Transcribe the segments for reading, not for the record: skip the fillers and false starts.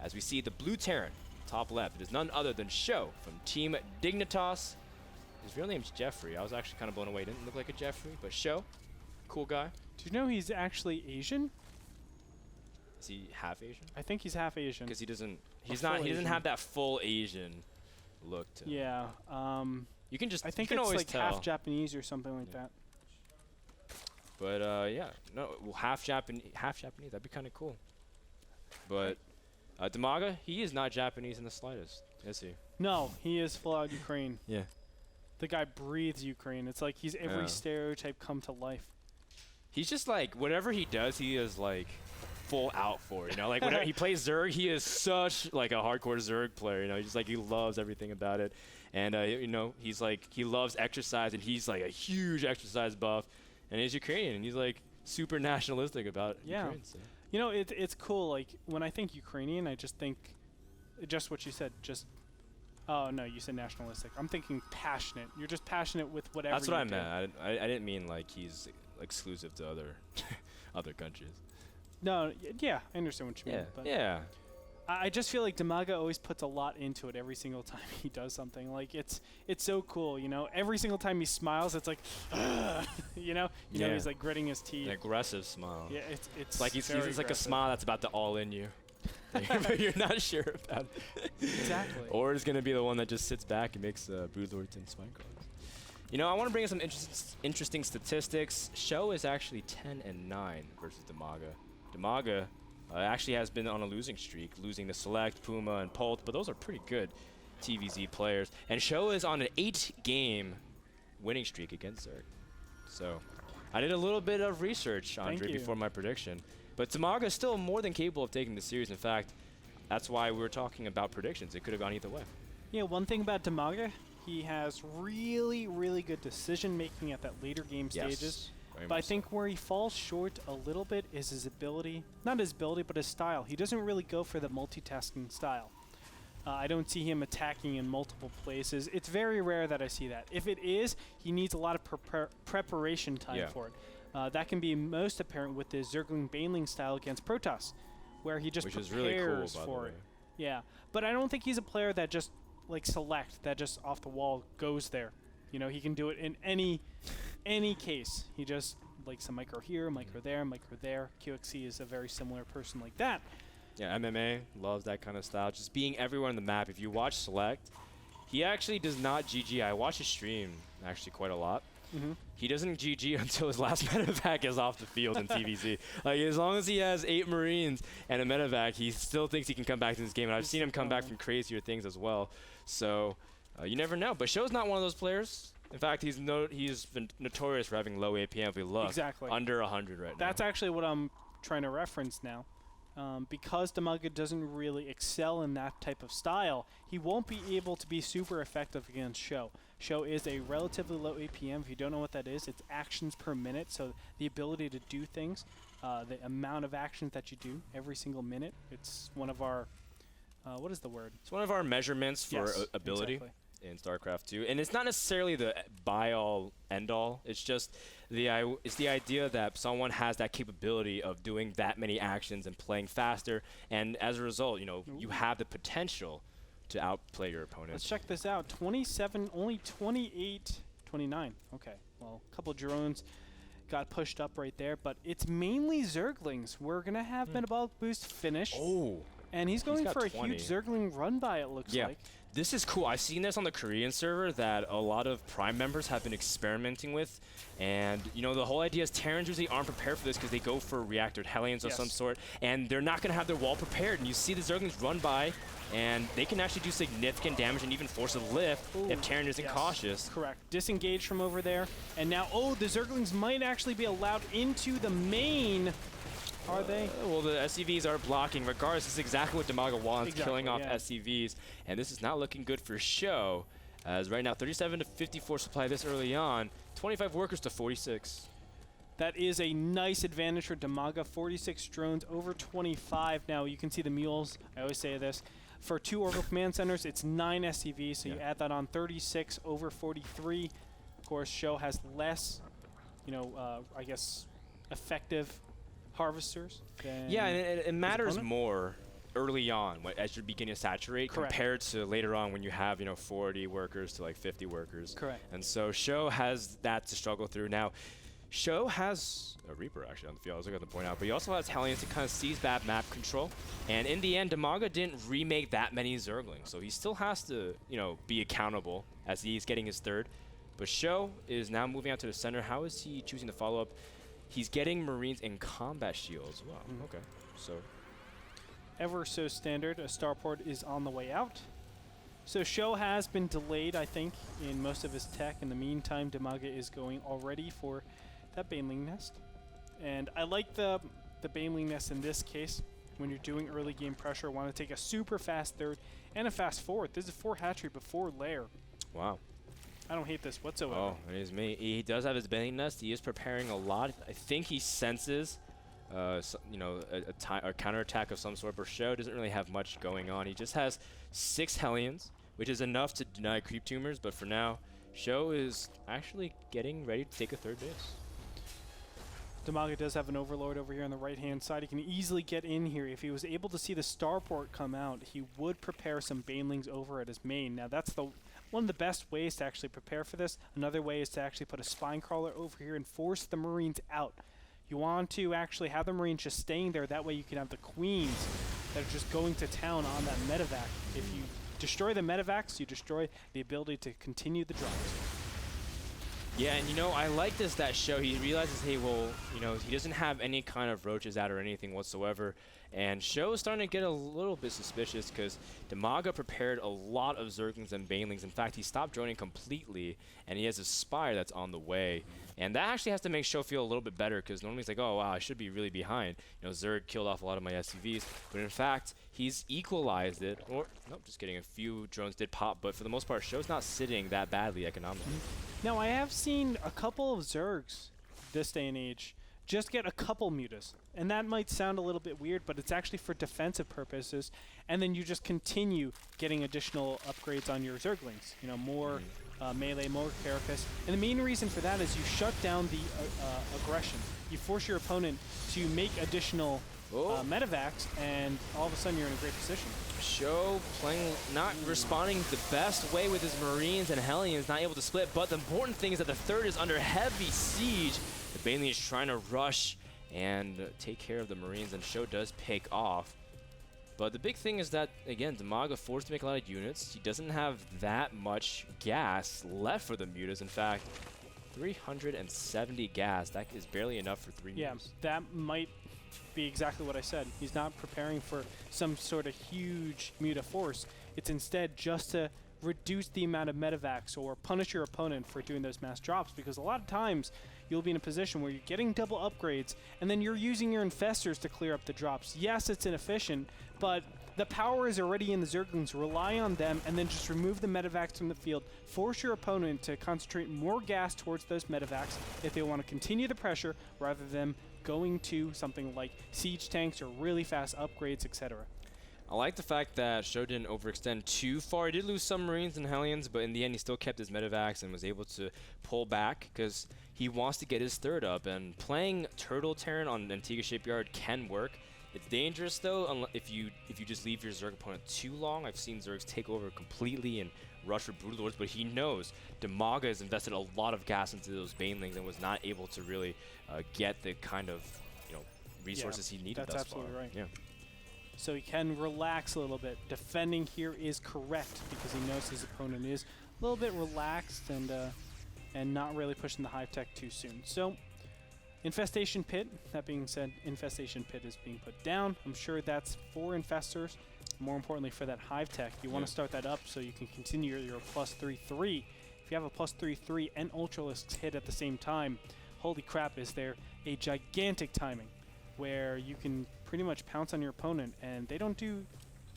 as we see the blue Terran, top left. It is none other than Sjow from Team Dignitas. His real name's Jeffrey. I was actually kind of blown away. He didn't look like a Jeffrey, but Sjow, cool guy. Do you know he's actually Asian? Is he half Asian? I think he's half Asian. Because he doesn't. He's not. He doesn't have that full Asian look to him. Yeah. You can just. I think you can it's always like tell. half Japanese or something like that. But yeah, no, well, half Japanese. That'd be kind of cool. But Dimaga, he is not Japanese in the slightest, is he? No, he is full out Ukraine. Yeah. The guy breathes Ukraine. It's like he's every stereotype come to life. He's just like, whatever he does, he is like full out for, you know? Like whenever he plays Zerg, he is such like a hardcore Zerg player, you know? He's just like, he loves everything about it. And, you know, he's like, he loves exercise, and he's like a huge exercise buff. And he's Ukrainian, and he's like super nationalistic about Ukraine. So. You know, it's cool. Like when I think Ukrainian, I just think just what you said, just oh, no, you said nationalistic. I'm thinking passionate. You're just passionate with whatever. That's what I meant. I didn't mean like he's exclusive to other other countries. No, yeah, I understand what you mean. But yeah. I just feel like Dimaga always puts a lot into it every single time he does something. Like it's so cool, you know. Every single time he smiles, it's like, you know, he's like gritting his teeth. An aggressive smile. Yeah, it's like he's like a smile that's about to all in you. But you're not sure about it. Exactly. Or it's going to be the one that just sits back and makes Broodlord and Spine Crawlers. You know, I want to bring in some interesting statistics. Sjow is actually 10-9 versus Dimaga. Dimaga actually has been on a losing streak, losing to Select, Puma, and Pult, but those are pretty good TVZ players. And Sjow is on an 8-game winning streak against Zerg. So I did a little bit of research, Andre, before my prediction. But Dimaga is still more than capable of taking the series. In fact, that's why we were talking about predictions. It could have gone either way. Yeah, one thing about Dimaga, he has really, really good decision-making at that later game stages. But I think where he falls short a little bit is his ability. Not his ability, but his style. He doesn't really go for the multitasking style. I don't see him attacking in multiple places. It's very rare that I see that. If it is, he needs a lot of preparation time for it. That can be most apparent with the Zergling Baneling style against Protoss, where he just prepares really cool, for it. Yeah, but I don't think he's a player that just like Select, that just off the wall goes there. You know, he can do it in any case. He just likes a micro here, micro there, micro there. QXC is a very similar person like that. Yeah, MMA loves that kind of style. Just being everywhere on the map. If you watch Select, he actually does not GG. I watch his stream actually quite a lot. He doesn't GG until his last medevac is off the field in TVZ. Like, as long as he has 8 Marines and a medevac, he still thinks he can come back to this game. And I've seen him come back from crazier things as well. So you never know. But Sjow's not one of those players. In fact, he's been notorious for having low APM if we look. Exactly. Under 100 right now. That's actually what I'm trying to reference now. Because Dimaga doesn't really excel in that type of style, he won't be able to be super effective against Sjow. Sjow is a relatively low APM. If you don't know what that is, it's actions per minute, so the ability to do things, the amount of actions that you do every single minute. It's one of our, what is the word? It's one of our measurements for ability. Exactly. In StarCraft 2, and it's not necessarily the buy-all, end-all. It's just the idea that someone has that capability of doing that many actions and playing faster, and as a result, you know, you have the potential to outplay your opponent. Let's check this out. 27, only 28, 29. Okay, well, a couple drones got pushed up right there, but it's mainly Zerglings. We're gonna have metabolic boost finish. Oh. And he's going for 20. A huge Zergling run by, it looks like. This is cool. I've seen this on the Korean server that a lot of Prime members have been experimenting with. And, you know, the whole idea is Terrans usually aren't prepared for this because they go for reactored Hellions of some sort. And they're not going to have their wall prepared. And you see the Zerglings run by, and they can actually do significant damage and even force a lift if Terran isn't cautious. Correct. Disengage from over there. And now, the Zerglings might actually be allowed into the main. Are they? Well, the SCVs are blocking. Regardless, this is exactly what Dimaga wants, killing off SCVs. And this is not looking good for Sjow, as right now 37 to 54 supply this early on, 25 workers to 46. That is a nice advantage for Dimaga. 46 drones over 25. Now you can see the mules. I always say this. For 2 orbital command centers, it's 9 SCVs. So you add that on 36 over 43. Of course, Sjow has less, you know, I guess, effective harvesters. Yeah, and it matters more early on as you're beginning to saturate. Correct. Compared to later on when you have 40 workers to like 50 workers. Correct. And so Sjow has that to struggle through. Now Sjow has a Reaper actually on the field, I was looking at the point out, but he also has Hellions to kind of seize that map control. And in the end, Dimaga didn't remake that many Zerglings, so he still has to be accountable as he's getting his third. But Sjow is now moving out to the center. How is he choosing to follow up? He's getting Marines and combat shields. Wow, okay. So ever so standard, a starport is on the way out. So Sjow has been delayed, I think, in most of his tech. In the meantime, Dimaga is going already for that Baneling Nest. And I like the Baneling Nest in this case. When you're doing early game pressure, want to take a super fast third and a fast fourth. This is 4 hatchery before lair. Wow. I don't hate this whatsoever. Oh, it is me. He does have his Baneling Nest. He is preparing a lot. I think he senses a counterattack of some sort, but Sjow doesn't really have much going on. He just has 6 Hellions, which is enough to deny creep tumors, but for now, Sjow is actually getting ready to take a third base. Dimaga does have an Overlord over here on the right-hand side. He can easily get in here. If he was able to see the starport come out, he would prepare some Banelings over at his main. Now, that's one of the best ways to actually prepare for this. Another way is to actually put a Spine Crawler over here and force the Marines out. You want to actually have the Marines just staying there. That way you can have the Queens that are just going to town on that medevac. If you destroy the medevacs, you destroy the ability to continue the drops. Yeah, and I like this, that Sjow, he realizes, hey, well, he doesn't have any kind of roaches out or anything whatsoever. And Sjow is starting to get a little bit suspicious because Dimaga prepared a lot of Zerglings and Banelings. In fact, he stopped droning completely, and he has a Spire that's on the way. And that actually has to make Sjow feel a little bit better because normally he's like, oh, wow, I should be really behind. Zerg killed off a lot of my SCVs. But in fact, he's equalized it. Or, nope, just kidding. A few drones did pop, but for the most part, Show's not sitting that badly economically. Now, I have seen a couple of Zergs this day and age just get a couple mutas. And that might sound a little bit weird, but it's actually for defensive purposes. And then you just continue getting additional upgrades on your Zerglings. More melee, more carapace. And the main reason for that is you shut down the aggression. You force your opponent to make additional medevacs, and all of a sudden you're in a great position. Sjow playing, not responding the best way with his Marines and Hellions, not able to split. But the important thing is that the third is under heavy siege. The Baneling is trying to rush and take care of the Marines, and Sjow does pick off. But the big thing is that, again, Dimaga forced to make a lot of units. He doesn't have that much gas left for the mutas. In fact, 370 gas. That is barely enough for 3 mutas. Yeah, that might be exactly what I said. He's not preparing for some sort of huge muta force. It's instead just to reduce the amount of medevacs or punish your opponent for doing those mass drops, because a lot of times you'll be in a position where you're getting double upgrades and then you're using your infestors to clear up the drops. Yes, it's inefficient, but the power is already in the Zerglings. Rely on them and then just remove the medevacs from the field. Force your opponent to concentrate more gas towards those medevacs if they want to continue the pressure rather than going to something like siege tanks or really fast upgrades, etc. I like the fact that Sjow didn't overextend too far. He did lose some Marines and Hellions, but in the end he still kept his medevacs and was able to pull back because he wants to get his third up. And playing Turtle Terran on Antiga Shipyard can work. It's dangerous though if you just leave your Zerg opponent too long. I've seen Zergs take over completely and rush for Brutal Lords, but he knows Dimaga has invested a lot of gas into those Banelings and was not able to really get the kind of resources he needed thus far. That's absolutely right. Yeah. So he can relax a little bit. Defending here is correct because he knows his opponent is a little bit relaxed and not really pushing the hive tech too soon. So Infestation Pit, that being said, Infestation Pit is being put down. I'm sure that's for infestors. More importantly, for that hive tech, you want to start that up so you can continue your +3/3. If you have a +3/3 and Ultralisks hit at the same time, holy crap, is there a gigantic timing where you can pretty much pounce on your opponent and they don't do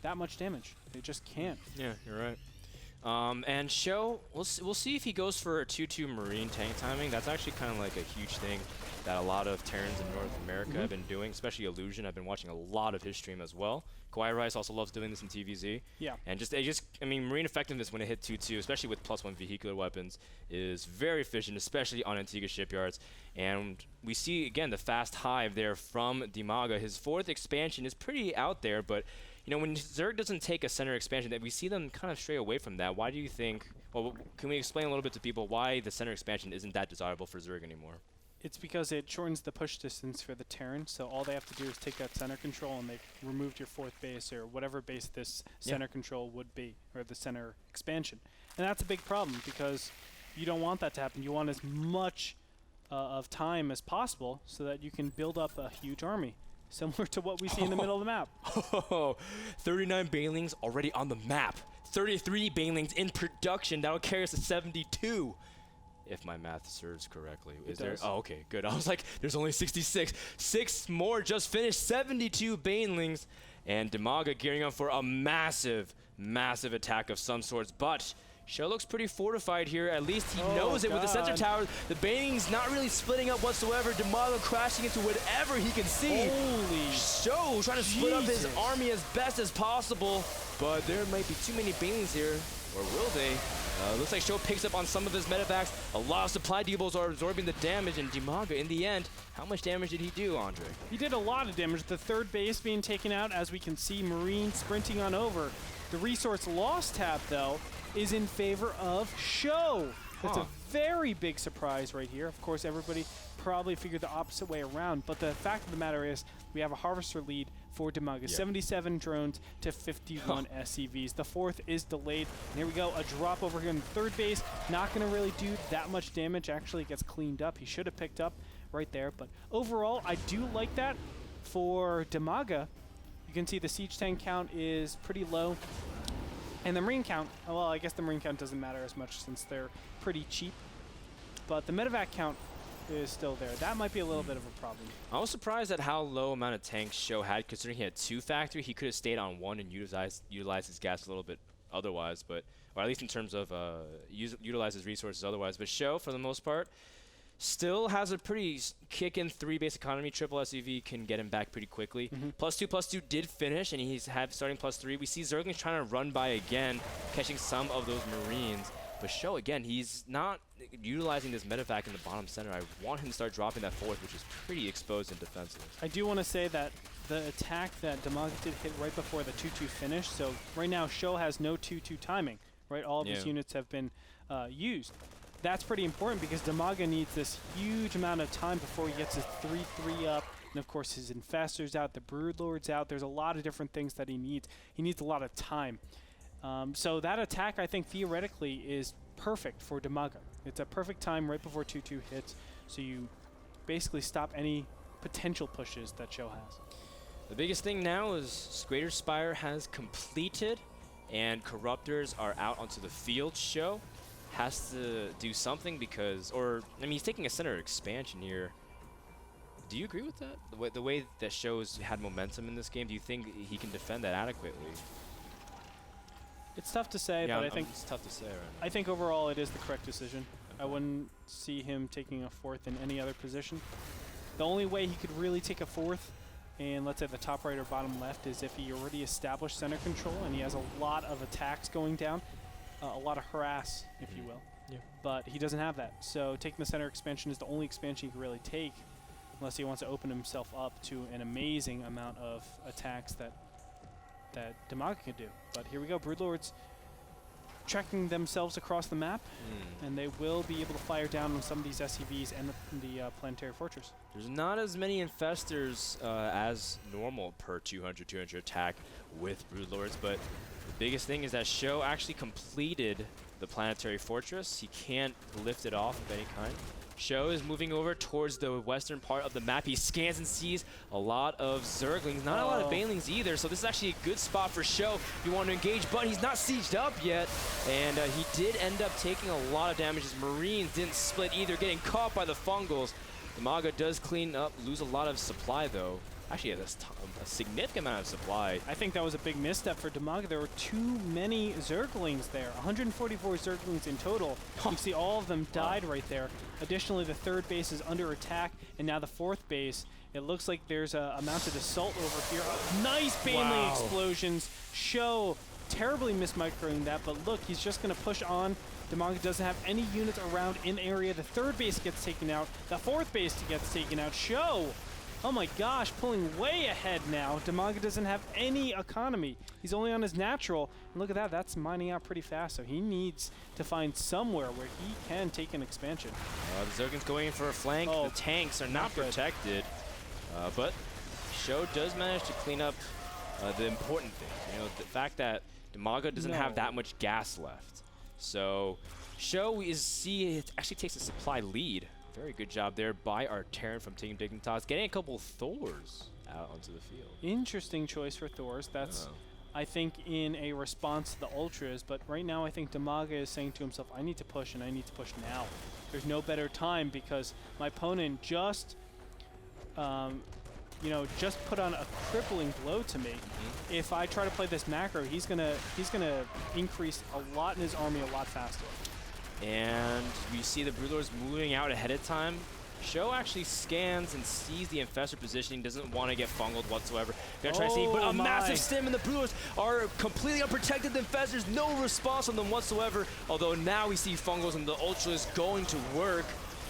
that much damage. They just can't. Yeah, you're right. And Sjow, we'll see if he goes for a 2-2 Marine tank timing. That's actually kind of like a huge thing that a lot of Terrans in North America have been doing, especially Illusion. I've been watching a lot of his stream as well. Kawhi Rice also loves doing this in TVZ. Yeah. And I mean, Marine effectiveness when it hit 2-2, especially with +1 vehicular weapons, is very efficient, especially on Antiga Shipyards. And we see, again, the fast hive there from Dimaga. His fourth expansion is pretty out there, but You know, when Zerg doesn't take a center expansion, that we see them kind of stray away from that. Why do you think, well, can we explain a little bit to people why the center expansion isn't that desirable for Zerg anymore? It's because it shortens the push distance for the Terran, so all they have to do is take that center control and they've removed your 4th base or whatever base this center control would be, or the center expansion. And that's a big problem because you don't want that to happen. You want as much of time as possible so that you can build up a huge army, similar to what we see in the middle of the map. 39 banelings already on the map. 33 banelings in production. That'll carry us to 72. If my math serves correctly. Is there? Oh, okay, good. I was like, there's only 66. 6 more just finished. 72 banelings. And Dimaga gearing up for a massive, massive attack of some sorts. But Sjow looks pretty fortified here. At least he knows it with the center tower. The banelings not really splitting up whatsoever. Dimaga crashing into whatever he can see. Holy Sjow trying to split up his army as best as possible. But there might be too many banelings here. Or will they? Looks like Sjow picks up on some of his medevacs. A lot of supply depots are absorbing the damage, and Dimaga, in the end, how much damage did he do, Andre? He did a lot of damage. The 3rd base being taken out, as we can see, Marine sprinting on over. The resource loss tab, though, is in favor of Sjow. That's a very big surprise right here. Of course, everybody probably figured the opposite way around, but the fact of the matter is we have a harvester lead for Dimaga. 77 drones to 51 SCVs. The 4th is delayed. And here we go, a drop over here in the 3rd base. Not going to really do that much damage. Actually, it gets cleaned up. He should have picked up right there. But overall, I do like that for Dimaga. You can see the siege tank count is pretty low. And the Marine count, well, I guess the Marine count doesn't matter as much since they're pretty cheap. But the medevac count is still there. That might be a little bit of a problem. I was surprised at how low amount of tanks Sjow had, considering he had 2 factory. He could have stayed on 1 and utilized his gas a little bit otherwise, but or at least in terms of utilize his resources otherwise. But Sjow, for the most part, still has a pretty kick-in 3 base economy. Triple SUV can get him back pretty quickly. +2/+2 did finish, and he's starting +3. We see Zerglings trying to run by again, catching some of those Marines. But Sjow, again, he's not utilizing this medevac in the bottom center. I want him to start dropping that 4th, which is pretty exposed and defenseless. I do want to say that the attack that Dimaga did hit right before the 2-2 finish, so right now Sjow has no 2-2 timing, right? All of his units have been used. That's pretty important because Dimaga needs this huge amount of time before he gets his 3-3 up, and of course his Infestor's out, the Broodlord's out. There's a lot of different things that he needs. He needs a lot of time. So that attack, I think, theoretically is perfect for Dimaga. It's a perfect time right before 2-2 hits, so you basically stop any potential pushes that Sjow has. The biggest thing now is Greater Spire has completed, and Corruptors are out onto the field. Sjow has to do something because, or, I mean, he's taking a center expansion here. Do you agree with that? The way that Shjow's had momentum in this game, do you think he can defend that adequately? It's tough to say, but I think it's tough to say right now. I think overall it is the correct decision. I wouldn't see him taking a 4th in any other position. The only way he could really take a 4th, and let's say the top right or bottom left, is if he already established center control and he has a lot of attacks going down, a lot of harass, if you will. Yeah. But he doesn't have that. So taking the center expansion is the only expansion he can really take, unless he wants to open himself up to an amazing amount of attacks that Dimaga can do. But here we go, Broodlords tracking themselves across the map, and they will be able to fire down on some of these SCVs and the Planetary Fortress. There's not as many Infestors as normal per 200 attack with Broodlords, but the biggest thing is that Sjow actually completed the Planetary Fortress. He can't lift it off of any kind. Sjow is moving over towards the western part of the map. He scans and sees a lot of Zerglings, not a lot of Banelings either, so this is actually a good spot for Sjow if you want to engage, but he's not sieged up yet, and he did end up taking a lot of damage. His Marines didn't split either, getting caught by the Fungals. Dimaga does clean up, lose a lot of supply though. Actually, that's a significant amount of supply. I think that was a big misstep for Dimaga. There were too many Zerglings there. 144 Zerglings in total. You can see all of them died right there. Additionally, the 3rd base is under attack, and now the 4th base. It looks like there's a mounted assault over here. Nice Baneling explosions. Sjow terribly mismicroing that, but look, he's just going to push on. Dimaga doesn't have any units around in the area. The 3rd base gets taken out. The 4th base gets taken out. Sjow Oh my gosh, pulling way ahead now. Dimaga doesn't have any economy. He's only on his natural. And look at that, that's mining out pretty fast. So he needs to find somewhere where he can take an expansion. The Zergling's going in for a flank. Oh, the tanks are not protected. But Sjow does manage to clean up the important things. You know, the fact that Dimaga doesn't have that much gas left. So Sjow actually takes a supply lead. Very good job there by our Terran from Team Dignitas, getting a couple Thors out onto the field. Interesting choice for Thors. That's, I think, in a response to the Ultras. But right now, I think Dimaga is saying to himself, I need to push, and I need to push now. There's no better time because my opponent just, you know, just put on a crippling blow to me. If I try to play this macro, he's gonna increase a lot in his army a lot faster. And we see the Broodlords moving out ahead of time. Sjow actually scans and sees the Infestor positioning, doesn't want to get fungled whatsoever. Gonna try to see, but a massive stim, and the Broodlords are completely unprotected. The Infestors, no response on them whatsoever. Although now we see fungals and the Ultras going to work.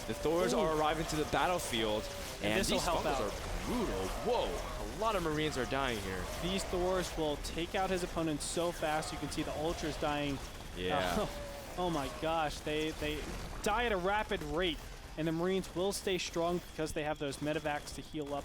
The Thors are arriving to the battlefield, and these fungals are brutal. Whoa, a lot of Marines are dying here. These Thors will take out his opponent so fast. You can see the Ultras dying. Yeah. Oh my gosh, they die at a rapid rate, and the Marines will stay strong because they have those medevacs to heal up.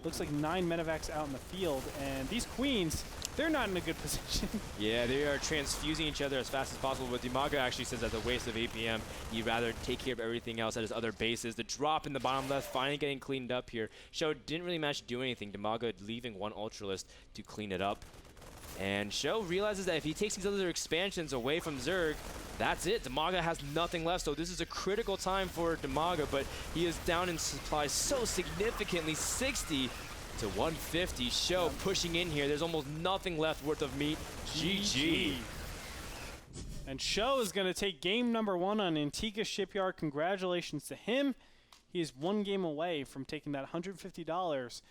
Looks like 9 medevacs out in the field, and these Queens, they're not in a good position. Yeah, they are transfusing each other as fast as possible, but Dimaga actually says at the waste of APM, he'd rather take care of everything else at his other bases. The drop in the bottom left finally getting cleaned up here. Sjow didn't really manage to do anything. Dimaga leaving one Ultralist to clean it up. And Sjow realizes that if he takes these other expansions away from Zerg, that's it. Dimaga has nothing left, so this is a critical time for Dimaga, but he is down in supplies so significantly, 60 to 150. Sjow pushing in here. There's almost nothing left worth of meat. GG. And Sjow is going to take game number 1 on Antiga Shipyard. Congratulations to him. He is 1 game away from taking that $150.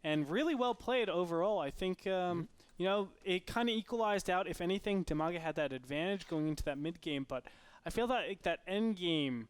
And really well played overall. I think... you know, it kind of equalized out. If anything, Dimaga had that advantage going into that mid game, but I feel that that end game,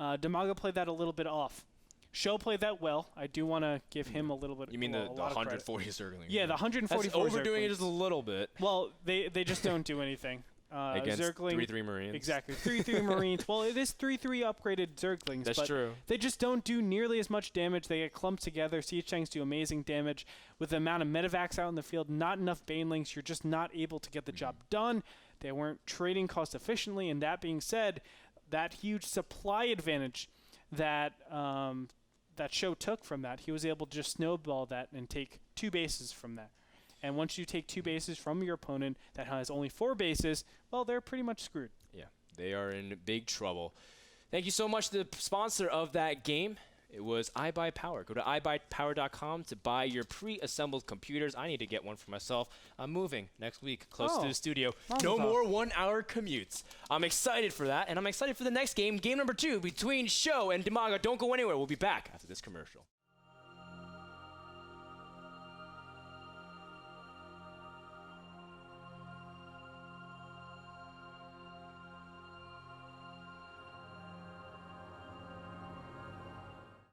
Dimaga played that a little bit off. Sjow played that well. I do want to give him a little bit. You mean the 140 Zergling? Yeah, the 140. That's overdoing it just a little bit. Well, they just don't do anything. Against Zergling, 3-3 Marines. Exactly, 3-3 Marines. Well, it is 3-3 upgraded Zerglings. That's but true. They just don't do nearly as much damage. They get clumped together. Siege Tanks do amazing damage. With the amount of medevacs out in the field, not enough Banelings, you're just not able to get the job done. They weren't trading cost efficiently, and that being said, that huge supply advantage that that Sjow took from that, he was able to just snowball that and take 2 bases from that. And once you take 2 bases from your opponent that has only 4 bases, well, they're pretty much screwed. Yeah, they are in big trouble. Thank you so much to the sponsor of that game. It was iBuyPower. Go to iBuyPower.com to buy your pre-assembled computers. I need to get one for myself. I'm moving next week close to the studio. No more 1-hour commutes. I'm excited for that, and I'm excited for the next game, game number 2, between Sjow and Dimaga. Don't go anywhere. We'll be back after this commercial.